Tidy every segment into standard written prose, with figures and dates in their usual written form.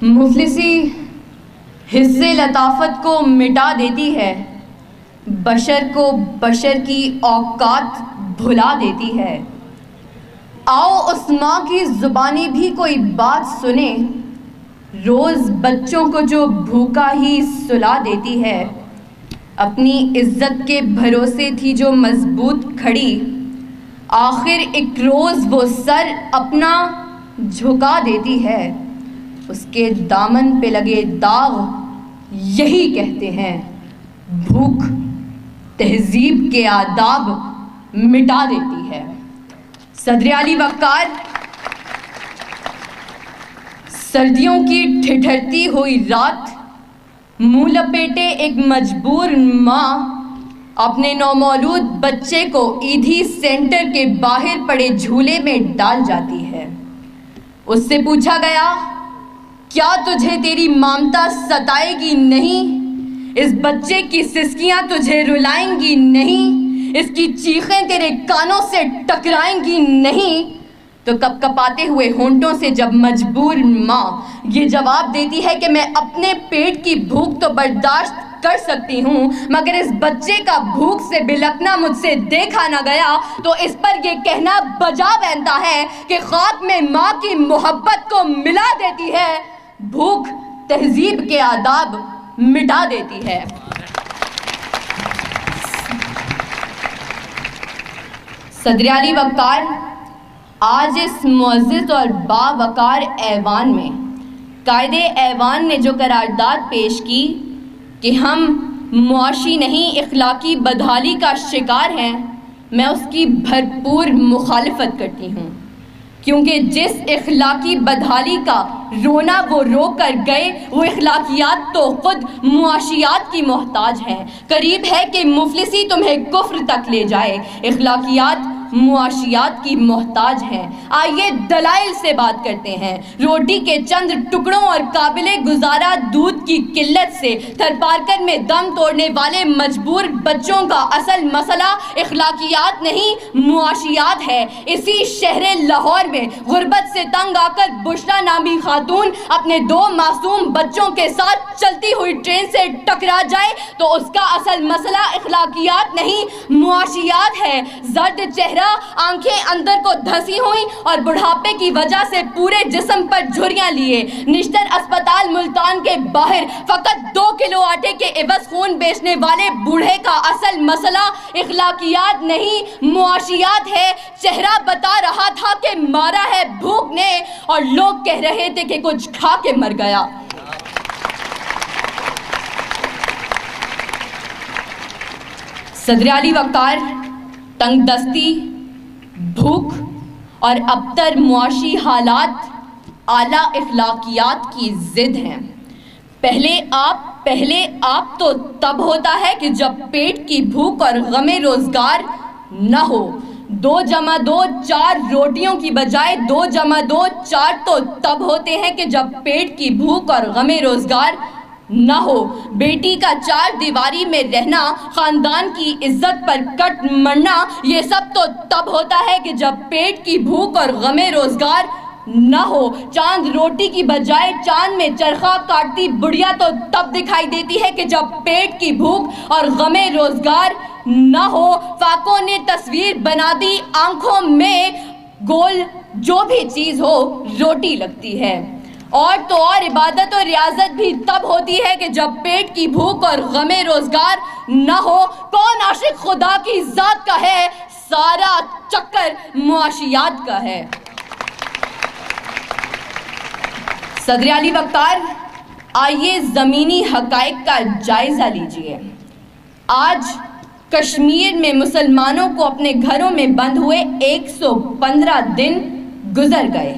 مفلسی حصے لطافت کو مٹا دیتی ہے، بشر کو بشر کی اوقات بھلا دیتی ہے۔ آؤ اس ماں کی زبانی بھی کوئی بات سنے، روز بچوں کو جو بھوکا ہی سلا دیتی ہے۔ اپنی عزت کے بھروسے تھی جو مضبوط کھڑی، آخر ایک روز وہ سر اپنا جھکا دیتی ہے۔ اس کے دامن پہ لگے داغ یہی کہتے ہیں، بھوک تہذیب کے آداب مٹا دیتی ہے۔ صدر علی وقار سردیوں کی ٹھٹھرتی ہوئی رات، منہ لپیٹے ایک مجبور ماں اپنے نومولود بچے کو ایدھی سینٹر کے باہر پڑے جھولے میں ڈال جاتی ہے۔ اس سے پوچھا گیا، کیا تجھے تیری ممتا ستائے گی نہیں؟ اس بچے کی سسکیاں تجھے رلائیں گی نہیں؟ اس کی چیخیں تیرے کانوں سے ٹکرائیں گی نہیں؟ تو کپ کپاتے ہوئے ہونٹوں سے جب مجبور ماں یہ جواب دیتی ہے کہ میں اپنے پیٹ کی بھوک تو برداشت کر سکتی ہوں، مگر اس بچے کا بھوک سے بلکنا مجھ سے دیکھا نہ گیا، تو اس پر یہ کہنا بجا بنتا ہے کہ خواب میں ماں کی محبت کو ملا دیتی ہے، بھوک تہذیب کے آداب مٹا دیتی ہے۔ صدر علی وقار آج اس معزز اور باوقار ایوان میں قائد ایوان نے جو قرارداد پیش کی کہ ہم معاشی نہیں اخلاقی بدحالی کا شکار ہیں، میں اس کی بھرپور مخالفت کرتی ہوں، کیونکہ جس اخلاقی بدحالی کا رونا وہ رو کر گئے، وہ اخلاقیات تو خود معاشیات کی محتاج ہیں۔ قریب ہے کہ مفلسی تمہیں کفر تک لے جائے، اخلاقیات معاشیات کی محتاج ہیں۔ آئیے دلائل سے بات کرتے ہیں۔ روٹی کے چند ٹکڑوں اور قابل گزارا دودھ کی قلت سے تھر پارکر میں دم توڑنے والے مجبور بچوں کا اصل مسئلہ اخلاقیات نہیں معاشیات ہے۔ اسی شہر لاہور میں غربت سے تنگ آ کر بشرا نامی خاتون اپنے 2 معصوم بچوں کے ساتھ چلتی ہوئی ٹرین سے ٹکرا جائے تو اس کا اصل مسئلہ اخلاقیات نہیں معاشیات ہے۔ زرد چہرہ، آنکھیں اندر کو دھسی ہوئیں اور بڑھاپے کی وجہ سے پورے جسم پر جھریاں لیے، نشتر اسپتال ملتان کے باہر فقط 2 کلو آٹے کے عوض خون بیچنے والے بوڑھے کا اصل مسئلہ اخلاقیات نہیں معاشیات ہے۔ چہرہ بتا رہا تھا کہ مارا ہے بھوک نے، اور لوگ کہہ رہے تھے کہ کچھ کھا کے مر گیا۔ صدر علی وقار تنگ دستی، بھوک اور ابتر معاشی حالات اعلیٰ اخلاقیات کی ضد ہیں۔ پہلے آپ تو تب ہوتا ہے کہ جب پیٹ کی بھوک اور غم روزگار نہ ہو۔ 2 جمع 2 4 روٹیوں کی بجائے 2 جمع 2 4 تو تب ہوتے ہیں کہ جب پیٹ کی بھوک اور غم روزگار نہ ہو۔ بیٹی کا 4 دیواری میں رہنا، خاندان کی عزت پر کٹ مرنا، یہ سب تو تب ہوتا ہے کہ جب پیٹ کی بھوک اور غم روزگار نہ ہو۔ چاند روٹی کی بجائے چاند میں چرخہ کاٹتی بڑھیا تو تب دکھائی دیتی ہے کہ جب پیٹ کی بھوک اور غم روزگار نہ ہو۔ فاقوں نے تصویر بنا دی آنکھوں میں، گول جو بھی چیز ہو روٹی لگتی ہے۔ اور تو اور عبادت و ریاضت بھی تب ہوتی ہے کہ جب پیٹ کی بھوک اور غم روزگار نہ ہو۔ کون عاشق خدا کی ذات کا ہے، سارا چکر معاشیات کا ہے۔ صدر علی وقار آئیے زمینی حقائق کا جائزہ لیجئے۔ آج کشمیر میں مسلمانوں کو اپنے گھروں میں بند ہوئے 115 دن گزر گئے۔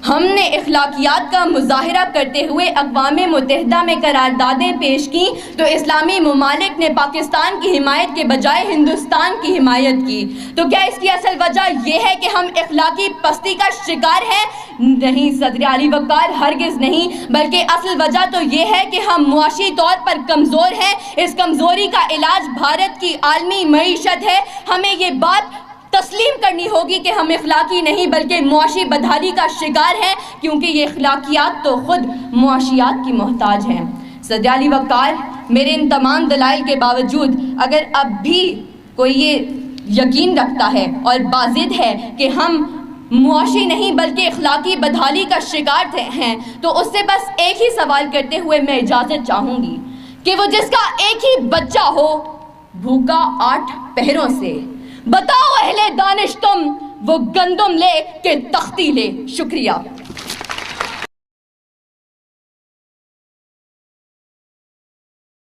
ہم نے اخلاقیات کا مظاہرہ کرتے ہوئے اقوام متحدہ میں قراردادیں پیش کی تو اسلامی ممالک نے پاکستان کی حمایت کے بجائے ہندوستان کی حمایت کی۔ تو کیا اس کی اصل وجہ یہ ہے کہ ہم اخلاقی پستی کا شکار ہیں؟ نہیں صدر علی وقار، ہرگز نہیں، بلکہ اصل وجہ تو یہ ہے کہ ہم معاشی طور پر کمزور ہیں۔ اس کمزوری کا علاج بھارت کی عالمی معیشت ہے۔ ہمیں یہ بات تسلیم کرنی ہوگی کہ ہم اخلاقی نہیں بلکہ معاشی بدحالی کا شکار ہیں، کیونکہ یہ اخلاقیات تو خود معاشیات کی محتاج ہیں۔ صدر علی وقار، میرے ان تمام دلائل کے باوجود اگر اب بھی کوئی یہ یقین رکھتا ہے اور باضد ہے کہ ہم معاشی نہیں بلکہ اخلاقی بدحالی کا شکار ہیں، تو اس سے بس ایک ہی سوال کرتے ہوئے میں اجازت چاہوں گی کہ وہ جس کا ایک ہی بچہ ہو بھوکا 8 پہروں سے، بتاؤ اہل دانش تم وہ گندم لے کہ تختی لے۔ شکریہ۔